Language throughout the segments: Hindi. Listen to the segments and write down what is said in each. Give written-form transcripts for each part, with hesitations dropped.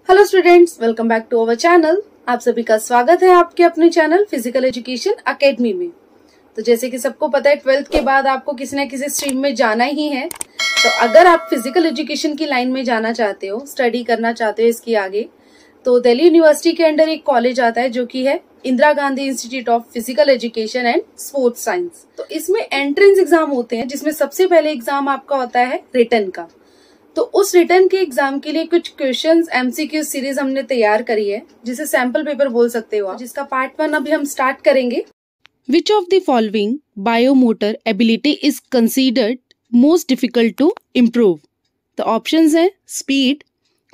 Hello students, welcome back to our channel. आप सभी का स्वागत है आपके अपने चैनल फिजिकल एजुकेशन एकेडमी में। तो जैसे कि सबको पता है, 12th के बाद आपको किसी न किसी स्ट्रीम में जाना ही है। तो अगर आप फिजिकल एजुकेशन की लाइन में जाना चाहते हो, स्टडी करना चाहते हो इसकी आगे, तो दिल्ली यूनिवर्सिटी के अंडर एक कॉलेज आता है जो कि है Indira Gandhi institute of physical education and sports science. तो इसमें एंट्रेंस एग्जाम होते हैं, जिसमें सबसे पहले एग्जाम आपका होता है रिटन का। तो उस रिटर्न के एग्जाम के लिए कुछ क्वेश्चंस एमसीक्यू सीरीज हमने तैयार करी है, जिसे सैंपल पेपर बोल सकते हो आप, जिसका पार्ट 1 अभी हम स्टार्ट करेंगे। Which of the following biomotor ability is considered most difficult to improve? तो ऑप्शंस हैं स्पीड,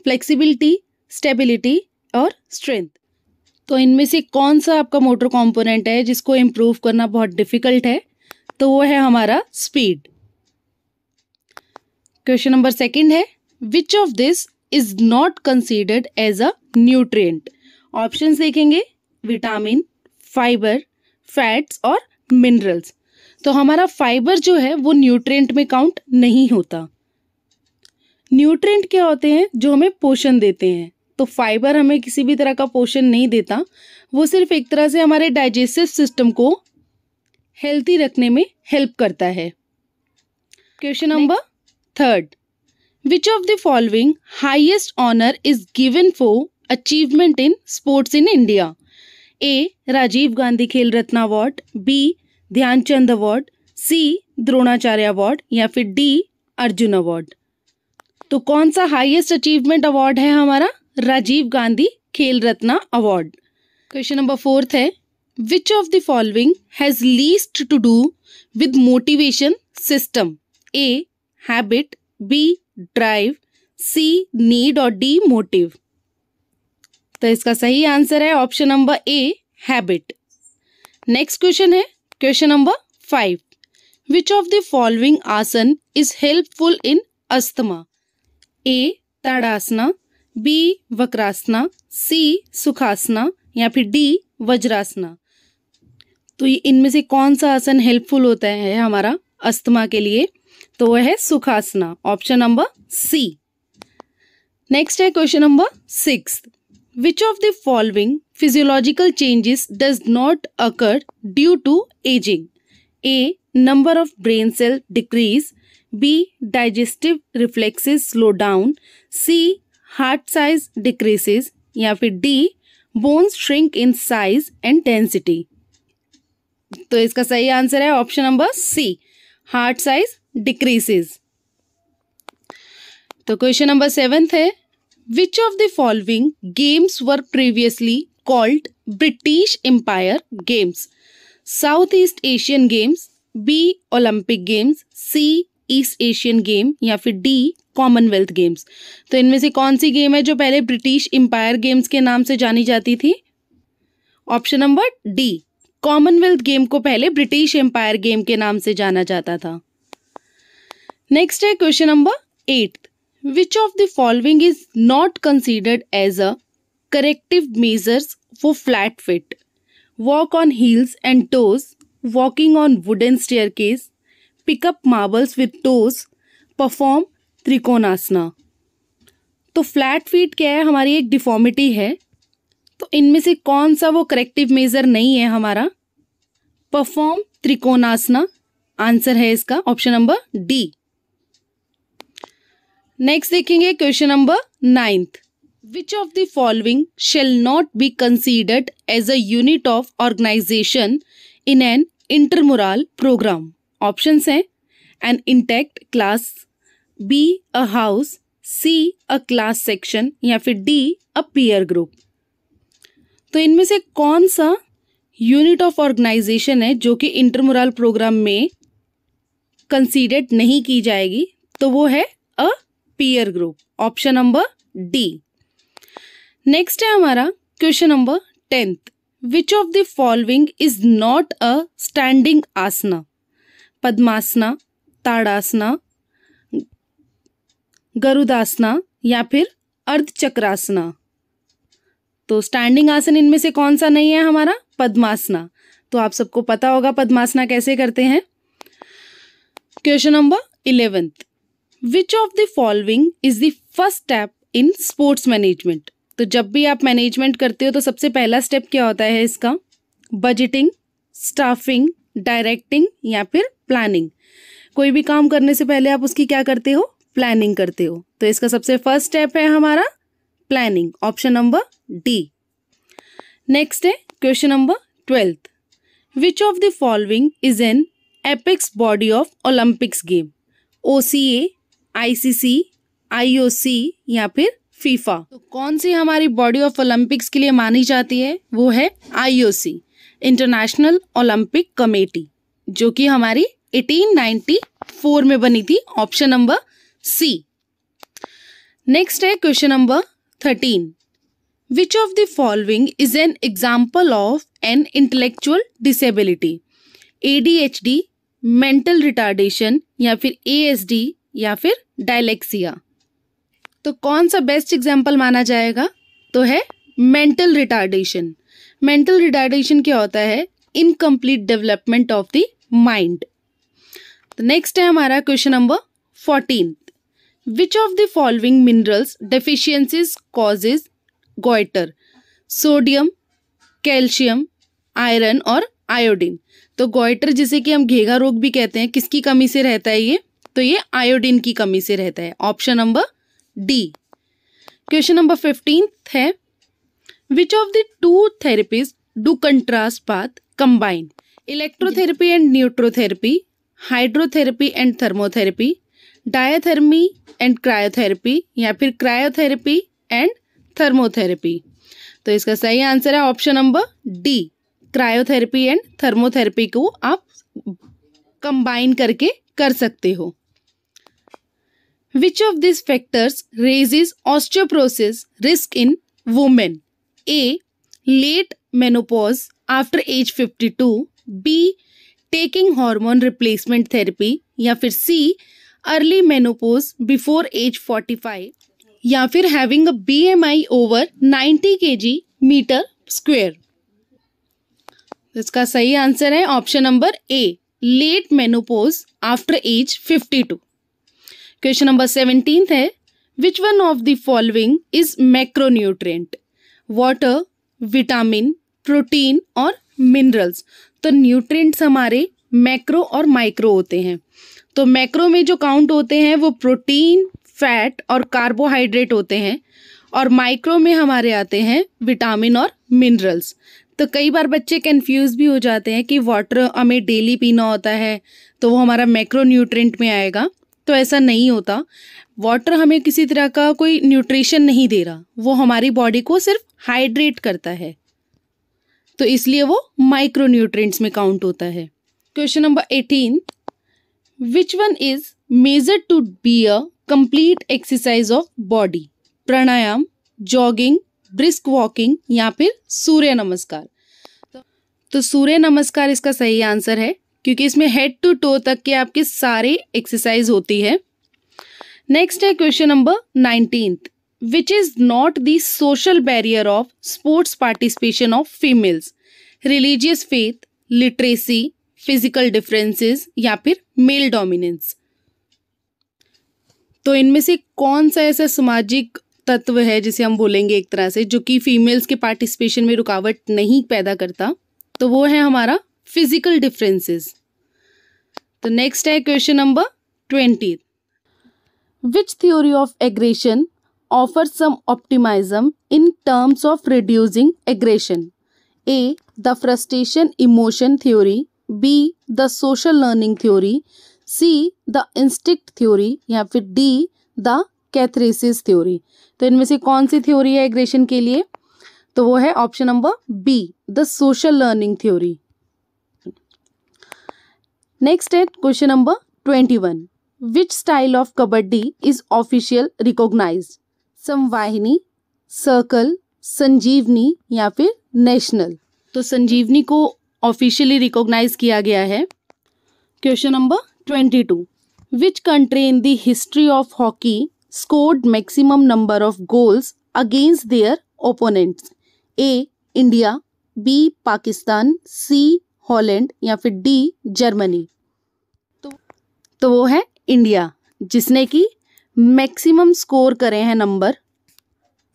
फ्लेक्सिबिलिटी, स्टेबिलिटी और स्ट्रेंथ। तो इनमें से कौन सा आपका मोटर कॉम्पोनेंट है जिसको इम्प्रूव करना बहुत डिफिकल्ट है? तो वो है हमारा स्पीड। क्वेश्चन नंबर 2 है, which of this is not considered as a nutrient? Options देखेंगे विटामिन, फाइबर, फैट्स और मिनरल्स। तो हमारा फाइबर जो है वो न्यूट्रिएंट में काउंट नहीं होता। न्यूट्रिएंट क्या होते हैं? जो हमें पोषण देते हैं। तो फाइबर हमें किसी भी तरह का पोषण नहीं देता, वो सिर्फ एक तरह से हमारे डाइजेस्टिव सिस्टम को हेल्थी रखने में हेल्प करता है। Question number 3, which of the following highest honor is given for achievement in sports in India? A. Rajiv Gandhi Khel Ratna award, B. Dhyanchand award, C. Dronacharya award या फिर D. अर्जुन अवार्ड। तो कौन सा हाईएस्ट अचीवमेंट अवार्ड है हमारा? Rajiv Gandhi Khel Ratna award. Question number 4 है, which of the following has least to do with motivation system? A. Habit, B drive, C need और डी मोटिव। तो इसका सही आंसर है option number A, habit. Next question है question number 5, which of the following asana is helpful in asthma? A Tadasana, B Vakrasana, C Sukhasana या फिर डी वज्रासना। तो ये इनमें से कौन सा आसन हेल्पफुल होता है हमारा अस्थमा के लिए? तो वह है Sukhasana, option number C. Next है question number 6, which of the following physiological changes does not occur due to ageing? A number of brain cell decrease, B digestive reflexes slow down, C heart size decreases या फिर D bones shrink in size and density. तो इसका सही आंसर है option number C, heart size decreases. तो क्वेश्चन नंबर 7 है, which of the following games were previously called British Empire Games? South East Asian Games, B Olympic Games, C East Asian game या फिर डी कॉमनवेल्थ गेम्स। तो इनमें से कौन सी गेम है जो पहले ब्रिटिश एम्पायर गेम्स के नाम से जानी जाती थी? Option number D, Commonwealth game को पहले ब्रिटिश एम्पायर गेम के नाम से जाना जाता था। नेक्स्ट है question number 8, which of the following is not considered as a corrective measures for flat feet? Walk on heels and toes, walking on wooden staircase, pick up marbles with toes, perform Trikonasana. तो फ्लैट फीट क्या है? हमारी एक डिफॉर्मिटी है। तो इनमें से कौन सा वो करेक्टिव मेजर नहीं है हमारा? परफॉर्म त्रिकोणासना आंसर है इसका, ऑप्शन नंबर डी। नेक्स्ट देखेंगे question number 9, which of the following shall not be considered as a unit of organisation in an intramural programme? Options हैं an intact class, B a house, C a class section या फिर डी अ पीयर ग्रुप। तो इनमें से कौन सा यूनिट ऑफ ऑर्गेनाइजेशन है जो कि इंटरमुरल प्रोग्राम में कंसीडर्ड नहीं की जाएगी? तो वो है a peer group, option number D. Next है हमारा question number 10, which of the following is not a standing asana? Padmasana, Tadasana, Garudasana या फिर अर्धचक्रासना। तो स्टैंडिंग आसन इनमें से कौन सा नहीं है हमारा? पद्मासना। तो आप सबको पता होगा पद्मासना कैसे करते हैं। Question number 11, which of the following is the first step in sports management? तो जब भी आप मैनेजमेंट करते हो तो सबसे पहला स्टेप क्या होता है इसका? बजटिंग, स्टाफिंग, डायरेक्टिंग या फिर प्लानिंग। कोई भी काम करने से पहले आप उसकी क्या करते हो? प्लानिंग करते हो। तो इसका सबसे फर्स्ट स्टेप है हमारा planning, option number D. Next है question number 12th। Which of the following is an apex body of Olympics game? OCA, ICC, IOC या फिर फीफा। तो कौन सी हमारी बॉडी ऑफ ओलंपिक्स के लिए मानी जाती है? वो है IOC, इंटरनेशनल ओलंपिक कमेटी, जो कि हमारी 1894 में बनी थी, ऑप्शन नंबर सी। नेक्स्ट है question number 13। Which of the following is an example of an intellectual disability? ADHD, mental retardation या फिर ASD या फिर डायलेक्सिया। तो कौन सा बेस्ट एग्जाम्पल माना जाएगा? तो है मेंटल रिटार्डेशन। मेंटल रिटार्डेशन क्या होता है? Incomplete development of the mind. तो नेक्स्ट है हमारा question number 14। Which of the following minerals deficiencies causes goitre? Sodium, calcium, iron और आयोडीन। तो गोइटर जिसे कि हम घेगा रोग भी कहते हैं, किसकी कमी से रहता है ये? तो ये आयोडीन की कमी से रहता है, option number D. Question number 15 है which of the two therapies do contrast path combine? Electrotherapy and neutrotherapy, hydrotherapy and thermotherapy, diathermy and cryotherapy या फिर क्रायोथेरेपी एंड थर्मोथेरेपी। तो इसका सही आंसर है option number D, cryotherapy and thermotherapy को आप कंबाइन करके कर सकते हो। Which of these factors raises osteoporosis risk in women? A. Late menopause after age 52, B. Taking hormone replacement therapy या फिर C. Early menopause before age 45 या फिर having a BMI over 90 kg/m²। इसका सही आंसर है option number A, late menopause after age 52। Question number 17 है which one of the following is macronutrient? Water, vitamin, protein और मिनरल्स। तो न्यूट्रिएंट्स हमारे मैक्रो और माइक्रो होते हैं। तो मैक्रो में जो काउंट होते हैं वो प्रोटीन, फैट और कार्बोहाइड्रेट होते हैं, और माइक्रो में हमारे आते हैं विटामिन और मिनरल्स। तो कई बार बच्चे कंफ्यूज भी हो जाते हैं कि वाटर हमें डेली पीना होता है तो वो हमारा मैक्रो न्यूट्रिएंट में आएगा। तो ऐसा नहीं होता। वाटर हमें किसी तरह का कोई न्यूट्रिशन नहीं दे रहा, वो हमारी बॉडी को सिर्फ हाइड्रेट करता है, तो इसलिए वो माइक्रो न्यूट्रिएंट्स में काउंट होता है। Question number 18। Which one is measured to be a complete exercise of body? Pranayama, jogging, brisk walking या फिर सूर्य नमस्कार। तो सूर्य नमस्कार इसका सही आंसर है, क्योंकि इसमें हेड टू टो तक के आपके सारे एक्सरसाइज होती है। नेक्स्ट है question number 19। Which is not the social barrier of sports participation of females? Religious faith, literacy, physical differences या फिर मेल डोमिनेंस। तो इनमें से कौन सा ऐसा सामाजिक तत्व है जिसे हम बोलेंगे एक तरह से, जो कि फीमेल्स के पार्टिसिपेशन में रुकावट नहीं पैदा करता? तो वो है हमारा फिजिकल डिफरेंसेस। तो नेक्स्ट है question number 20। Which theory of aggression offers some optimism in terms of reducing aggression? A. The frustration emotion theory, B. The social learning theory, C. The instinct theory या फिर डी. The कैथरेसिस theory. तो इनमें से कौन सी थ्योरी है एग्रेशन के लिए? तो वो है option number B, the social learning theory. Next है question number 21। Which style of kabaddi is official recognised? Samvahini, circle, Sanjivani या फिर नेशनल। तो संजीवनी को ऑफिशियली रिकॉग्नाइज किया गया है। Question number 22। Which country in the history of hockey scored maximum number of goals against their opponents? A. India, B. Pakistan, C. Holland या फिर D. जर्मनी। तो वो है इंडिया, जिसने कि मैक्सिमम स्कोर करे हैं number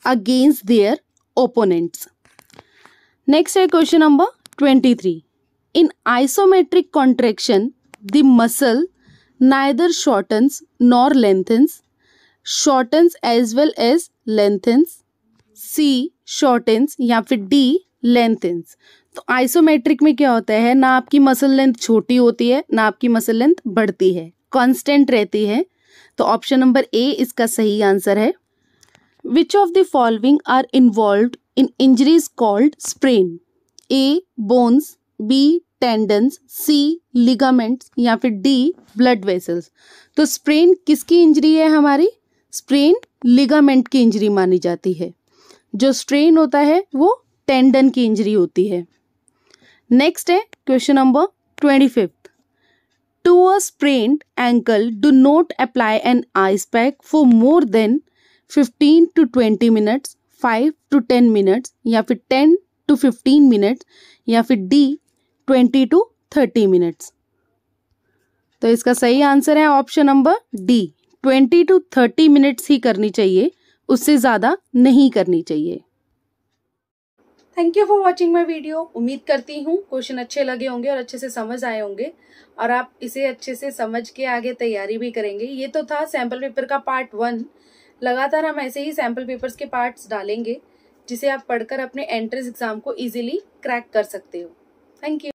against their opponents. Next है question number 23. In isometric contraction, the muscle neither shortens nor lengthens, shortens as well as lengthens, C shortens या फिर D lengthens. तो आइसोमेट्रिक में क्या होता है, ना आपकी मसल लेंथ छोटी होती है ना आपकी मसल लेंथ बढ़ती है, कांस्टेंट रहती है. तो ऑप्शन नंबर ए इसका सही आंसर है. Which of the following are involved in injuries called sprain? A bones, B tendons, C ligaments या फिर डी ब्लड वेसल्स. तो स्प्रेन किसकी इंजरी है हमारी? स्प्रेन लिगामेंट की इंजरी मानी जाती है. जो स्ट्रेन होता है वो टेंडन की इंजरी होती है. नेक्स्ट है question number 25. To a sprained ankle, do not apply an ice pack for more than 15 to 20 minutes, 5 to 10 minutes या फिर 10 to 15 minutes या फिर D 20 to 30 minutes. तो इसका सही आंसर है option number D 20 to 30 minutes ही करनी चाहिए, उससे ज़्यादा नहीं करनी चाहिए. Thank you for watching my video. उम्मीद करती हूँ क्वेश्चन अच्छे लगे होंगे और अच्छे से समझ आए होंगे और आप इसे अच्छे से समझ के आगे तैयारी भी करेंगे. ये तो था सैम्पल पेपर का पार्ट 1. लगातार हम ऐसे ही सैम्पल पेपर्स के पार्ट्स डालेंगे जिसे आप पढ़कर अपने एंट्रेंस एग्जाम को इजीली क्रैक कर सकते हो. Thank you.